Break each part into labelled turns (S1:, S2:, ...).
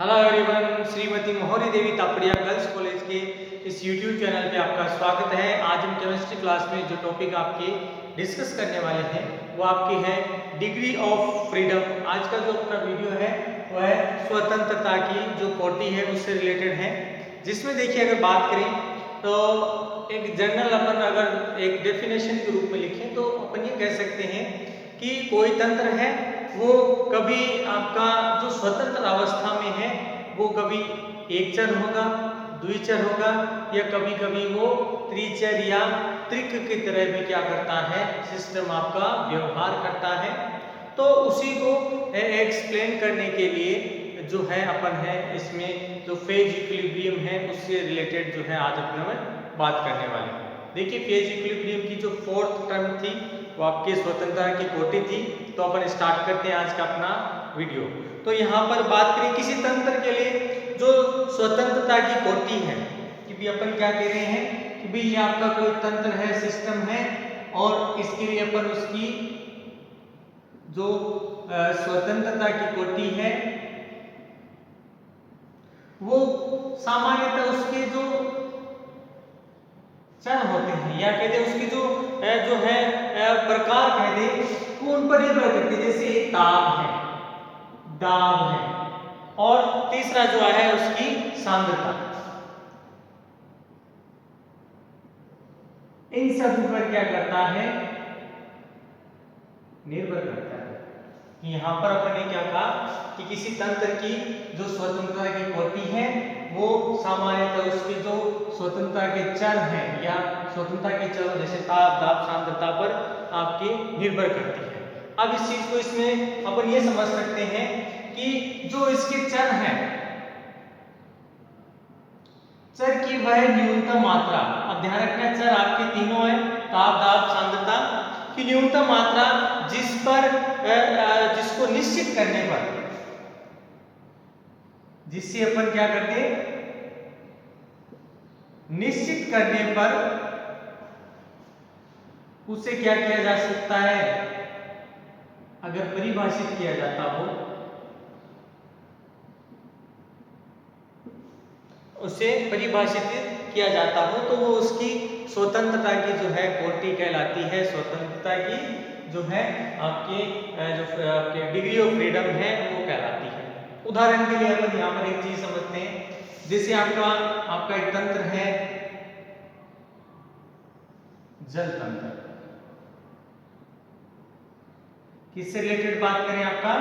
S1: Hello everyone, Shrimati मोहरी देवी Tapadia girls college के इस यूट्यूब चैनल पे आपका स्वागत है। आज हम केमिस्ट्री क्लास में जो टॉपिक आपके डिस्कस करने वाले हैं वो आपकी है डिग्री ऑफ फ्रीडम। आज का जो अपना वीडियो है वो है स्वतंत्रता की जो कोटि है उससे रिलेटेड है, जिसमें देखिए अगर बात करें तो एक जनरल अपन अगर एक डेफिनेशन के रूप में लिखें तो अपन ये कह सकते हैं कि कोई तंत्र है वो कभी आपका जो स्वतंत्र अवस्था में है वो कभी एक चर होगा, द्विचर होगा या कभी कभी वो त्रिचर या त्रिक की तरह भी क्या करता है, सिस्टम आपका व्यवहार करता है। तो उसी को एक्सप्लेन करने के लिए जो है अपन है इसमें जो फेज इक्विलिब्रियम है उससे रिलेटेड जो है आज अपन बात करने वाले हैं। देखिए फेज इक्विलिब्रियम की जो फोर्थ टर्म थी वो आपकी स्वतंत्रता की कोटि थी। तो अपन स्टार्ट करते हैं आज का अपना वीडियो। तो यहाँ पर बात करें किसी तंत्र के लिए जो स्वतंत्रता की कोटि है कि भी अपन क्या कह रहे हैं कि भी ये आपका कोई तंत्र है, सिस्टम है और इसके लिए अपन उसकी जो स्वतंत्रता की कोटि है वो सामान्यतः उसके जो चर होते हैं या कहते हैं उसकी जो है प्रकार कहते हैं वो उन पर निर्भर करती है। जैसे एक दाब है और तीसरा जो है उसकी सांद्रता, इन सब पर क्या करता है, निर्भर करता है। यहाँ पर अपन ने क्या कहा कि किसी तंत्र की जो स्वतंत्रता की कोटि है वो सामान्यतः उसके जो स्वतंत्रता के चर हैं या स्वतंत्रता के चर जैसे ताप, दाब, सांद्रता पर आपकी निर्भर करती है। अब इस चीज को इसमें अपन ये समझ सकते हैं कि जो इसके चर हैं, चर की वह न्यूनतम मात्रा, अब ध्यान रखना चर आपके तीनों है, ताप, दाब, सांद्रता की न्यूनतम मात्रा जिस पर जिसको निश्चित करने पर, जिससे अपन क्या करते हैं, निश्चित करने पर उसे क्या किया जा सकता है, अगर परिभाषित किया जाता हो उसे परिभाषित किया जाता हो तो वो उसकी स्वतंत्रता की जो है कोटि कहलाती है। स्वतंत्रता की जो है आपके डिग्री ऑफ फ्रीडम है वो कहलाती है। उदाहरण के लिए अपन यहाँ पर एक चीज समझते हैं, जैसे आपका एक तंत्र है जल तंत्र। किससे रिलेटेड बात करें, आपका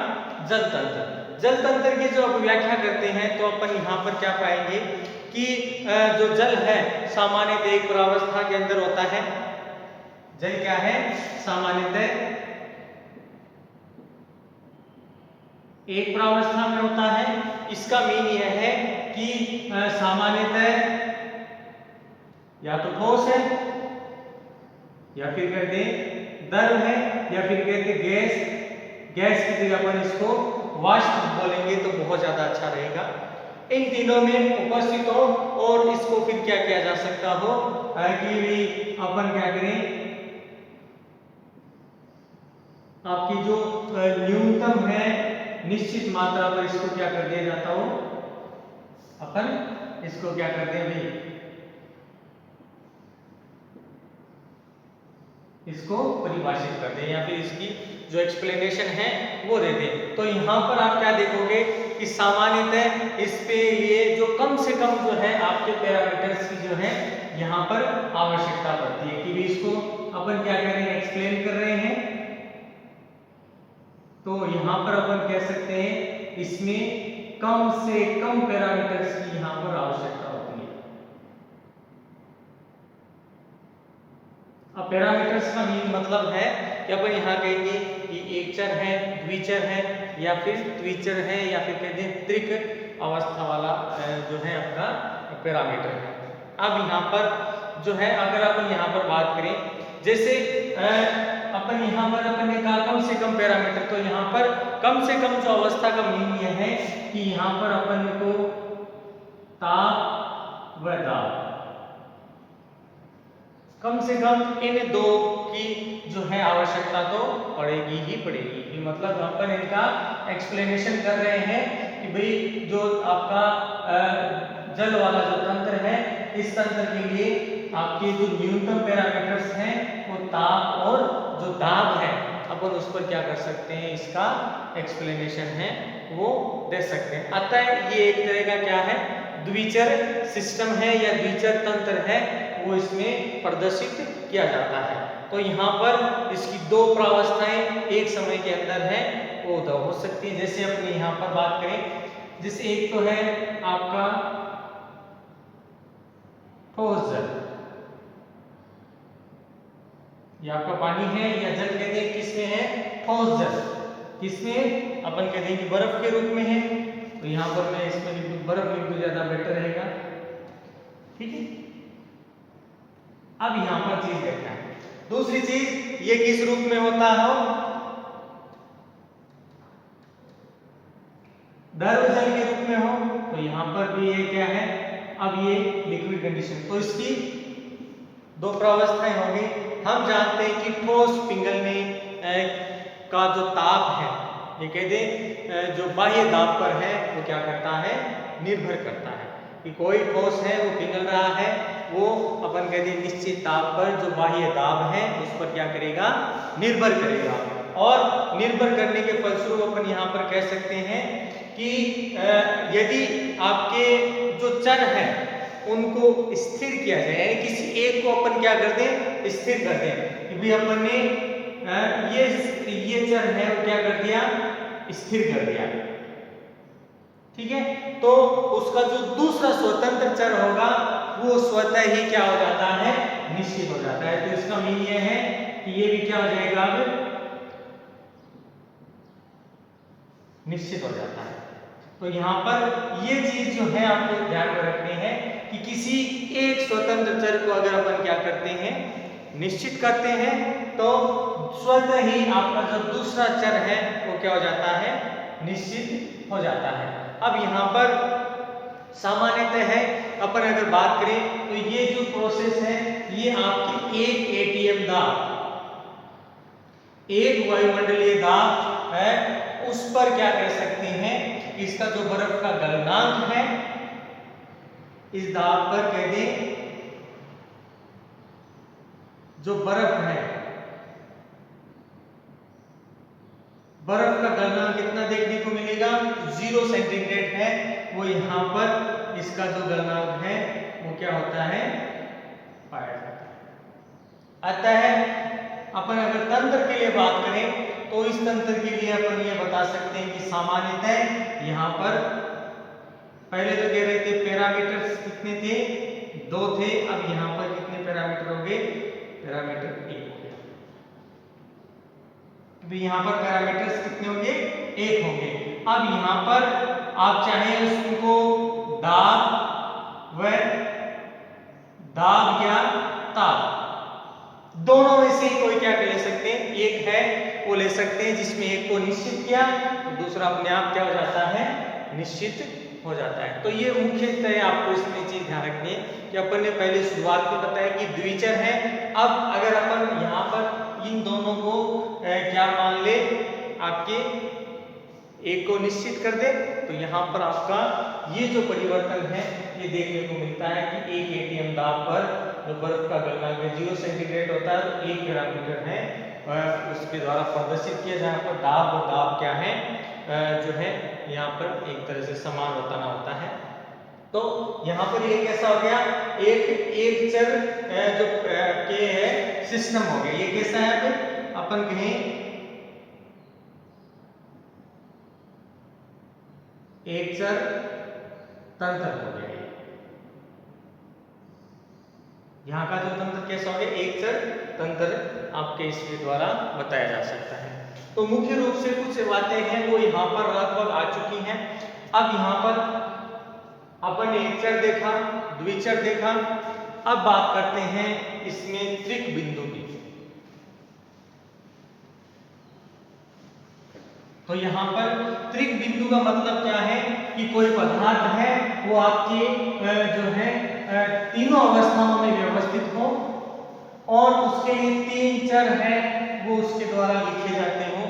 S1: जल तंत्र। जल तंत्र की जो आप व्याख्या करते हैं तो अपन यहाँ पर क्या पाएंगे कि जो जल है सामान्यतः एक प्रावस्था के अंदर होता है। जल क्या है, सामान्यतः एक प्रावस्था में होता है। इसका मीन यह है कि सामान्यतः या तो ठोस है या फिर कहते हैं द्रव है या फिर कहते हैं गैस की जगह पर इसको वाष्प बोलेंगे तो बहुत ज्यादा अच्छा रहेगा। इन तीनों में उपस्थित हो और इसको फिर क्या किया जा सकता हो कि भी अपन क्या करें, आपकी जो न्यूनतम है निश्चित मात्रा पर इसको क्या कर दिया जाता हो, अपन इसको क्या करते हैं भाई, इसको परिभाषित कर दें या फिर इसकी जो एक्सप्लेनेशन है वो दे दें। तो यहाँ पर आप क्या देखोगे कि सामान्यतः इस पे लिए जो कम से कम जो है आपके पैरामीटर्स की जो है यहाँ पर आवश्यकता पड़ती है कि भी इसको अपन क्या कर रहे हैं, एक्सप्लेन कर रहे हैं। तो यहाँ पर अपन कह सकते हैं इसमें कम से कम पैरामीटर्स की यहाँ पर आवश्यकता होती है। अब पैरामीटर्स का मीन मतलब है कि अपन यहाँ कहेंगे कि एक चर है, द्विचर है या फिर त्रिचर है या फिर कहते हैं त्रिक अवस्था वाला जो है आपका पैरामीटर है। अब यहाँ पर जो है अगर अपन यहाँ पर बात करें, जैसे अपन यहाँ पर अपन ने कहा कम से कम पैरामीटर, तो यहाँ पर कम से कम जो अवस्था का मीन यह है कि यहाँ पर अपन को ताप व दाब कम से कम इन दो की जो है आवश्यकता तो पड़ेगी ही पड़ेगी। मतलब अपन इनका एक्सप्लेनेशन कर रहे हैं कि कि भाई जो आपका जल वाला जो तंत्र है, इस तंत्र के लिए आपके जो न्यूनतम पैरामीटर्स हैं वो ताप और जो दाब है, अपन उस पर क्या कर सकते हैं, इसका एक्सप्लेनेशन है वो दे सकते हैं। अतः ये एक तरह का क्या है, द्विचर सिस्टम है या द्विचर तंत्र है, वो इसमें प्रदर्शित किया जाता है। तो यहाँ पर इसकी दो प्रावस्थाएं एक समय के अंदर है वो दो हो सकती है। जैसे अपने यहाँ पर बात करें, जैसे एक तो है आपका ठोस जल, ये आपका पानी है या जल कहते हैं, किसमें है, ठोस जल, किसमें अपन कहते हैं कि बर्फ के रूप में है। तो यहाँ पर मैं इसमें लिख दूं बर्फ, लिख दूं, ज्यादा बेटर रहेगा, ठीक है। अब यहाँ पर चीज देखना है, दूसरी चीज ये किस रूप में होता है, द्रव जल के रूप में हो, तो यहाँ पर भी ये क्या है, अब ये लिक्विड कंडीशन। तो इसकी दो प्रावस्थाएं होंगी। हम जानते हैं कि ठोस पिघलने का जो ताप है, ये कहते हैं जो बाह्य दाब पर है वो क्या करता है, निर्भर करता है कि कोई ठोस है वो पिघल रहा है, वो अपन कहते हैं निश्चित ताप पर जो बाह्य दाब है उस पर क्या करेगा, निर्भर करेगा। और निर्भर करने के फलस्वरूप अपन यहाँ पर कह सकते हैं कि यदि आपके जो चर है उनको स्थिर किया जाए, यानी किसी एक को अपन क्या कर दें, स्थिर कर दें कि भाई अपन ने ये चर है वो क्या कर दिया, स्थिर कर दिया, ठीक है। तो उसका जो दूसरा स्वतंत्र चर होगा वो स्वतः ही क्या हो जाता है, निश्चित हो जाता है। तो इसका मीन ये है कि ये भी क्या हो जाएगा, अब निश्चित हो जाता है। तो यहाँ पर ये चीज जो है आपको ध्यान में रखनी है कि किसी एक स्वतंत्र चर को अगर अपन क्या करते हैं, निश्चित करते हैं, तो स्वतः ही आपका जो दूसरा चर है वो क्या हो जाता है, निश्चित हो जाता है। अब यहाँ पर सामान्यतः है अपन अगर बात करें तो ये जो प्रोसेस है ये आपकी एक एटीएम दाब, एक वायुमंडलीय दाब है, उस पर क्या कह सकते हैं, इसका जो बर्फ का गलनांक है इस दाब पर कह दें, जो बर्फ है, बर्फ का गलनांक कितना देखने को मिलेगा, 0 सेंटीग्रेड है, वो यहाँ पर इसका जो गलनांक है वो क्या होता है, पाया जाता है। अतः अपन अगर तंत्र के लिए बात करें तो इस तंत्र के लिए अपन ये बता सकते हैं कि सामान्यतः यहाँ पर पहले तो कह रहे थे पैरामीटर्स कितने थे, 2 थे, अब यहाँ पर कितने पैरामीटर हो गए, पैरामीटर 1 हो गया। तो यहाँ पर पैरामीटर्स कितने होंगे, 1 होंगे। अब यहाँ पर आप चाहे उसको दाब या ताप दोनों में से कोई क्या ले सकते हैं, एक है वो ले सकते हैं जिसमें एक को निश्चित किया तो दूसरा अपने आप क्या हो जाता है, निश्चित हो जाता है। तो ये मुख्यतः आपको इसमें चीज ध्यान रखनी है कि अपन ने पहले शुरुआत में बताया कि द्विचर है। अब अगर अपन यहाँ पर इन दोनों को क्या मान ले, आपके एक को निश्चित कर दे, तो यहाँ पर आपका ये जो परिवर्तन है ये देखने को मिलता है कि एक एटीएम दाब पर जो बर्फ का गलनांक 0 सेंटीग्रेड होता है, तो 1 पैरामीटर है उसके द्वारा प्रदर्शित किया जाए। पर दाब और दाब क्या है, जो है यहाँ पर एक तरह से समान बताना होता है। तो यहाँ पर ये कैसा हो गया, एक चर जो के है सिस्टम हो गया, ये कैसा है, अपन कहें एक चर तंत्र हो गया। यहाँ का जो तंत्र कैसा हो गया, एक चर तंत्र आपके इसके द्वारा बताया जा सकता है। तो मुख्य रूप से कुछ बातें हैं वो यहाँ पर लगभग आ चुकी हैं। अब यहाँ पर अपन ने एक चर देखा, द्विचर देखा, अब बात करते हैं इसमें त्रिक बिंदु की। तो यहाँ पर त्रिक बिंदु का मतलब क्या है कि कोई पदार्थ है वो आपके जो है तीनों अवस्थाओं में व्यवस्थित हो और उसके लिए 3 चर है वो उसके द्वारा लिखे जाते हो।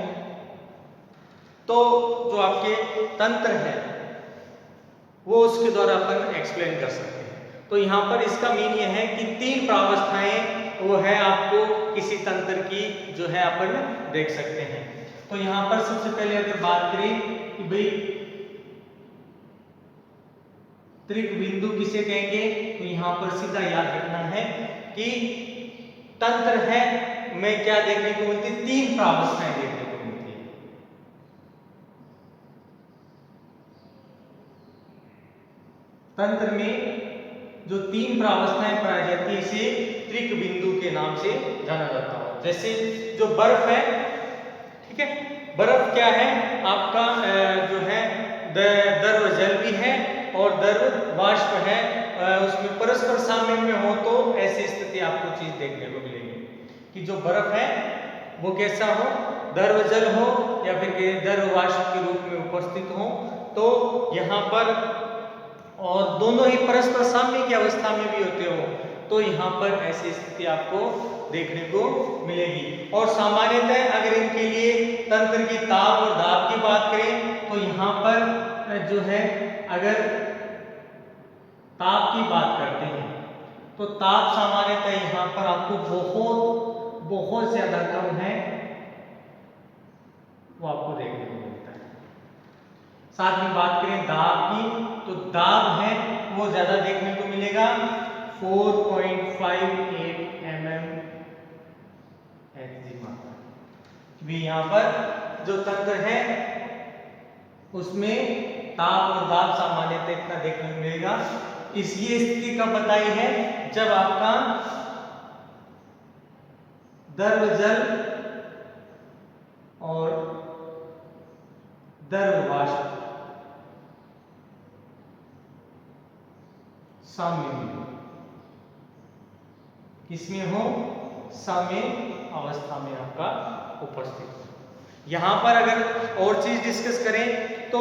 S1: तो जो आपके तंत्र है वो उसके द्वारा अपन एक्सप्लेन कर सकते हैं। तो यहाँ पर इसका मीन ये है कि 3 प्रावस्थाएं वो है आपको किसी तंत्र की जो है अपन देख सकते हैं। तो यहाँ पर सबसे पहले अगर बात करें कि भाई त्रिक बिंदु किसे कहेंगे, तो यहाँ पर सीधा याद रखना है कि तंत्र है में क्या देखने को मिलती है, 3 प्रावस्थाएं देखने को मिलती है। तंत्र में जो 3 प्रावस्थाएं पाई जाती है इसे त्रिक बिंदु के नाम से जाना जाता है। जैसे जो बर्फ है, ठीक है, बर्फ क्या है आपका जो है द्रव जल भी है और द्रव वाष्प है, उसमें परस्पर साम्य में हो तो ऐसी स्थिति आपको चीज देखने को मिलेगी कि जो बर्फ है वो कैसा हो, द्रव जल हो या फिर द्रव वाष्प के रूप में उपस्थित हो। तो यहाँ पर और दोनों ही परस्पर साम्य की अवस्था में भी होते हो तो यहाँ पर ऐसी स्थिति आपको देखने को मिलेगी। और सामान्यतः अगर इनके लिए तंत्र की ताप और दाब की बात करें तो यहाँ पर जो है अगर ताप की बात करते हैं तो ताप सामान्यतः यहाँ पर आपको बहुत बहुत ज्यादा कम है वो आपको देखने को मिलता है। साथ में बात करें दाब की तो दाब है वो ज्यादा देखने को मिलेगा 4.58 mm Hg मात्रा। भी यहाँ पर जो तंत्र है उसमें ताप और दाब सामान्यतः इतना देखने को मिलेगा। इस ये स्थिति कब बताई है, जब आपका द्रव जल और द्रव वाष्प साम्य में हो। किसमें हो, साम्य अवस्था में आपका उपस्थित हो। यहाँ पर अगर और चीज डिस्कस करें तो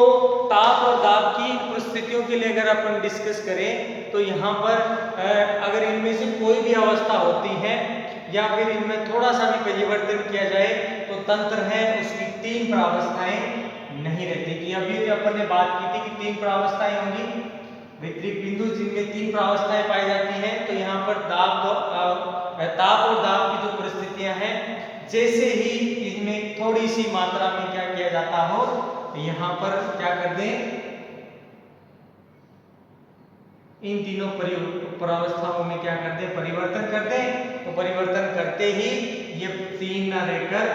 S1: ताप और दाब की परिस्थितियों के लिए अगर अपन डिस्कस करें तो यहाँ पर अगर इनमें से कोई भी अवस्था होती है या फिर इनमें थोड़ा सा भी परिवर्तन किया जाए तो तंत्र है उसकी 3 प्रावस्थाएं नहीं रहती। कि अभी अपन ने बात की थी कि 3 प्रावस्थाएं होंगी, वितरिक बिंदु जिनमें 3 प्रावस्थाएं पाई जाती हैं। तो यहाँ पर ताप और दाब की जो परिस्थितियां हैं, जैसे ही इनमें थोड़ी सी मात्रा में क्या किया जाता हो तो यहाँ पर क्या कर दें, इन तीनों प्रावस्थाओं में क्या कर दें, परिवर्तन कर दें। तो परिवर्तन करते ही ये 3 ना रहकर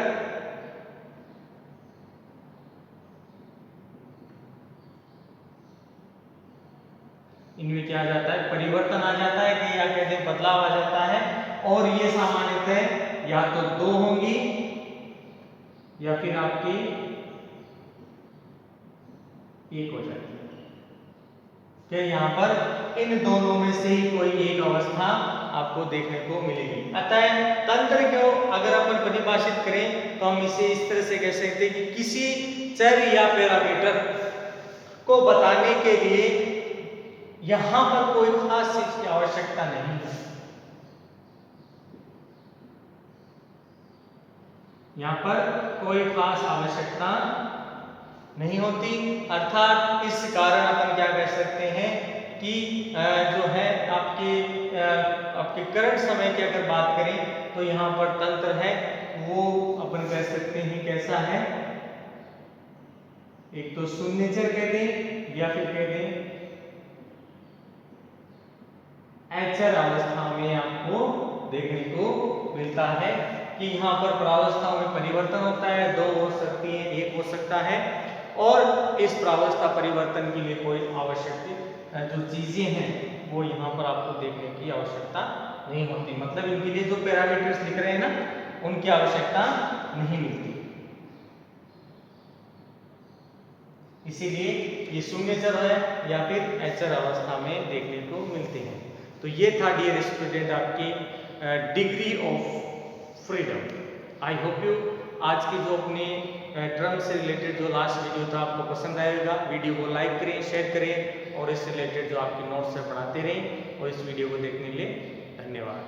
S1: इनमें क्या आ जाता है, परिवर्तन आ जाता है कि या कहते हैं बदलाव आ जाता है। और ये सामान्यतः या तो 2 होंगी या फिर आपकी 1 हो जाती है। क्या यहाँ पर इन दोनों में से ही कोई एक अवस्था आपको देखने को मिलेगी। अतः तंत्र को अगर अपन परिभाषित करें तो हम इसे इस तरह से कह सकते हैं कि किसी चर या पैरामीटर को बताने के लिए यहां पर कोई खास चीज की आवश्यकता नहीं है। यहां पर कोई खास आवश्यकता नहीं होती। अर्थात इस कारण अपन क्या कह सकते हैं कि जो है आपके करंट समय की अगर बात करें तो यहाँ पर तंत्र है वो अपन कह सकते हैं कैसा है, एक तो शून्य चर कह दें या फिर कह दें अचर अवस्था में आपको देखने को मिलता है कि यहाँ पर प्रावस्थाओं में परिवर्तन होता है, 2 हो सकती है, 1 हो सकता है। और इस प्रावस्था परिवर्तन के लिए कोई आवश्यक जो चीजें हैं वो यहाँ पर आपको देखने की आवश्यकता नहीं होती। मतलब इनके लिए जो पैरामीटर्स लिख रहे हैं ना उनकी आवश्यकता नहीं मिलती। इसीलिए ये शून्य चर है या फिर अचर अवस्था में देखने को मिलते हैं। तो ये था डियर स्टूडेंट आपकी degree of freedom. I hope you आज की जो अपने ड्रम से रिलेटेड जो लास्ट वीडियो था आपको पसंद आएगा। वीडियो को लाइक करें, शेयर करें और इससे रिलेटेड जो आपके नोट्स है पढ़ाते रहें। और इस वीडियो को देखने के लिए धन्यवाद।